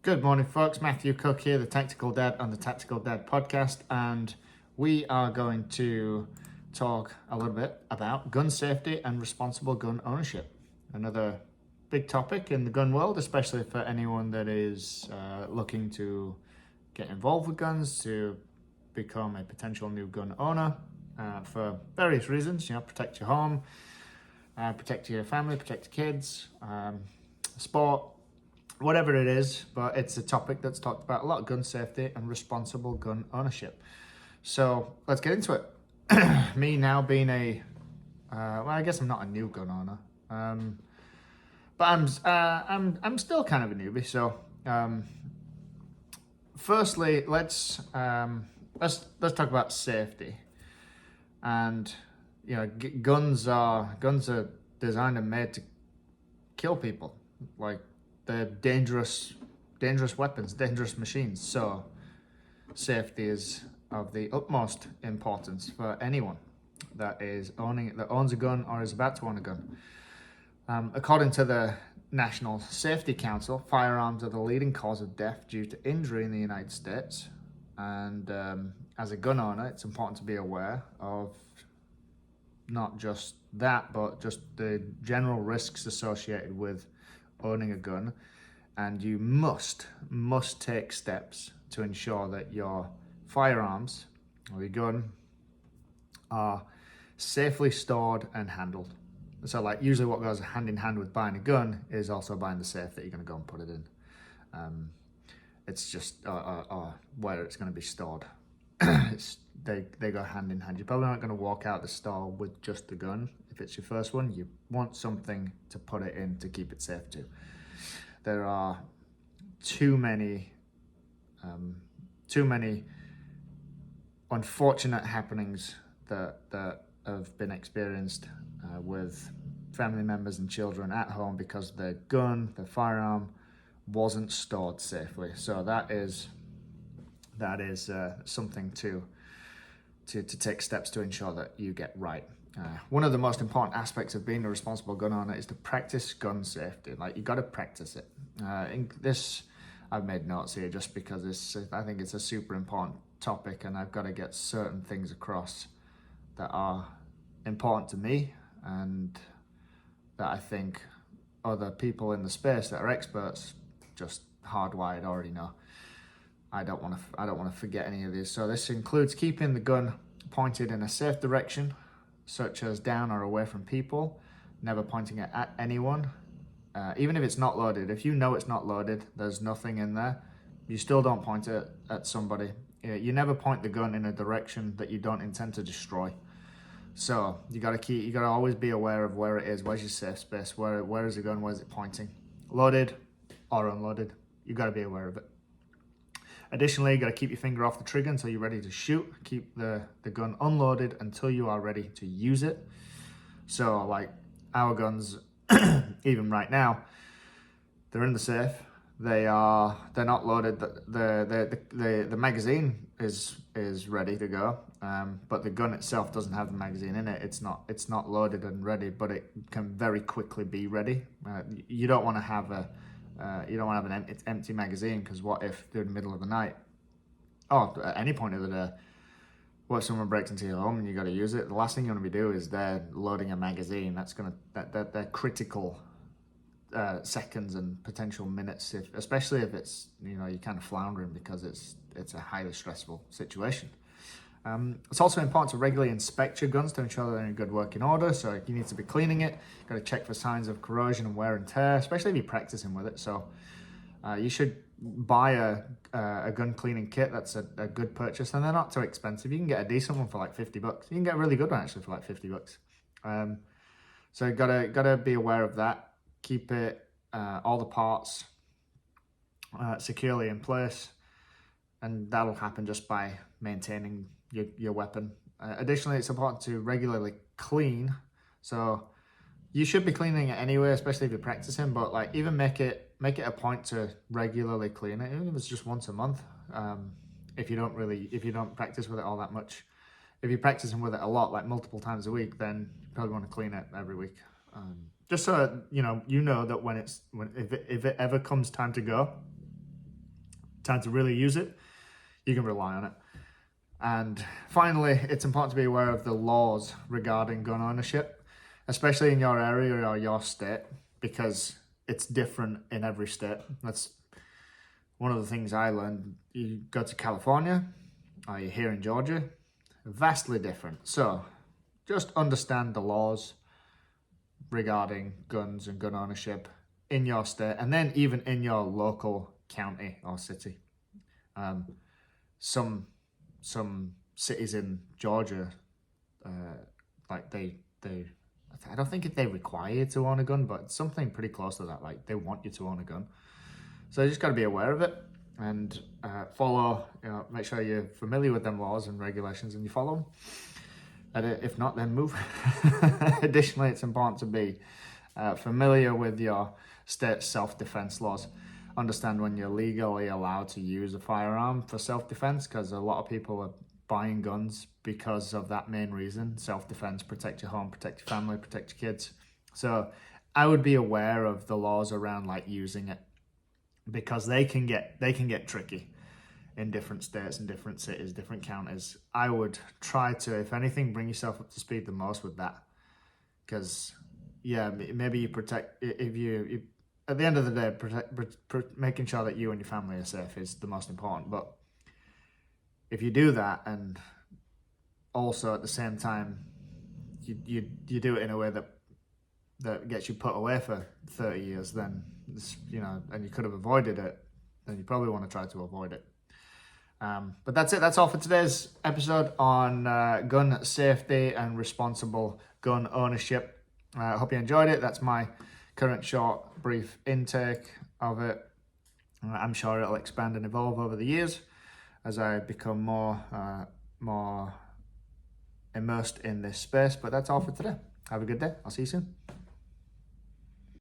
Good morning, folks. Matthew Cook here, the Tactical Dad on the Tactical Dad podcast, and we are going to talk a little bit about gun safety and responsible gun ownership. Another big topic in the gun world, especially for anyone that is looking to get involved with guns, to become a potential new gun owner for various reasons. Protect your home, protect your family, protect your kids, sport, whatever it is, but it's a topic that's talked about a lot: gun safety and responsible gun ownership. So let's get into it. Me now being I guess I'm not a new gun owner, but I'm still kind of a newbie. So firstly, let's talk about safety. And guns are designed and made to kill people. Like, they're dangerous weapons, dangerous machines. So safety is of the utmost importance for anyone that owns a gun or is about to own a gun. According to the National Safety Council, firearms are the leading cause of death due to injury in the United States. And as a gun owner, it's important to be aware of not just that, but just the general risks associated with owning a gun. And you must take steps to ensure that your firearms or your gun are safely stored and handled. So, like, usually what goes hand in hand with buying a gun is also buying the safe that you're going to go and put it in. It's just where it's going to be stored. They go hand in hand. You're probably not going to walk out the store with just the gun. If it's your first one, you want something to put it in to keep it safe too. There are too many unfortunate happenings that have been experienced with family members and children at home because their firearm wasn't stored safely. So that is something to take steps to ensure that you get right. One of the most important aspects of being a responsible gun owner is to practice gun safety. Like, you got to practice it. I've made notes here just because I think it's a super important topic, and I've got to get certain things across that are important to me and that I think other people in the space that are experts just hardwired already know. I don't want to forget any of these. So this includes keeping the gun pointed in a safe direction, such as down or away from people, never pointing it at anyone, even if it's not loaded. If you know it's not loaded, there's nothing in there, you still don't point it at somebody. You never point the gun in a direction that you don't intend to destroy. So you gotta always be aware of where it is. Where's your safe space? Where is the gun? Where's it pointing? Loaded or unloaded? You gotta be aware of it. Additionally, you got to keep your finger off the trigger until you're ready to shoot. Keep the gun unloaded until you are ready to use it. So, like, our guns, even right now, they're in the safe. They're not loaded. The magazine is ready to go, but the gun itself doesn't have the magazine in it. It's not loaded and ready, but it can very quickly be ready. You don't want to have an empty magazine, because what if during the middle of the night, or at any point of the day, what if someone breaks into your home and you got to use it? The last thing you want to be doing is they're loading a magazine. They're critical seconds and potential minutes, especially if it's you're kind of floundering, because it's a highly stressful situation. It's also important to regularly inspect your guns to ensure they're in good working order. So you need to be cleaning it. You've got to check for signs of corrosion and wear and tear, especially if you're practicing with it. So you should buy a gun cleaning kit. That's a good purchase, and they're not too expensive. You can get a decent one for like $50. You can get a really good one actually for like $50. So gotta be aware of that. Keep it all the parts securely in place, and that'll happen just by maintaining your weapon. Additionally, it's important to regularly clean. So you should be cleaning it anyway, especially if you're practicing, but like, even make it a point to regularly clean it, even if it's just once a month. If you don't practice with it all that much. If you're practicing with it a lot, like multiple times a week, then you probably want to clean it every week. Just so you know that if it ever comes time to go, time to really use it, you can rely on it. And finally, it's important to be aware of the laws regarding gun ownership, especially in your area or your state, because it's different in every state. That's one of the things I learned. You go to California, or you're here in Georgia, vastly different. So just understand the laws regarding guns and gun ownership in your state, and then even in your local county or city. Some cities in Georgia, like they I don't think they require you to own a gun, but it's something pretty close to that. Like they want you to own a gun, so you just got to be aware of it and follow. Make sure you're familiar with them laws and regulations and you follow them. And if not, then move. Additionally, it's important to be familiar with your state's self-defense laws. Understand when you're legally allowed to use a firearm for self-defense, because a lot of people are buying guns because of that main reason: self-defense, protect your home, protect your family, protect your kids. So I would be aware of the laws around like using it, because they can get tricky in different states and different cities, different counties. I would try to, if anything, bring yourself up to speed the most with that, because yeah, maybe you protect, if you at the end of the day, making sure that you and your family are safe is the most important. But if you do that, and also at the same time you do it in a way that gets you put away for 30 years, then and you could have avoided it, then you probably want to try to avoid it. But that's it. That's all for today's episode on gun safety and responsible gun ownership. I hope you enjoyed it. That's my current short, brief intake of it. I'm sure it'll expand and evolve over the years as I become more immersed in this space. But that's all for today. Have a good day. I'll see you soon.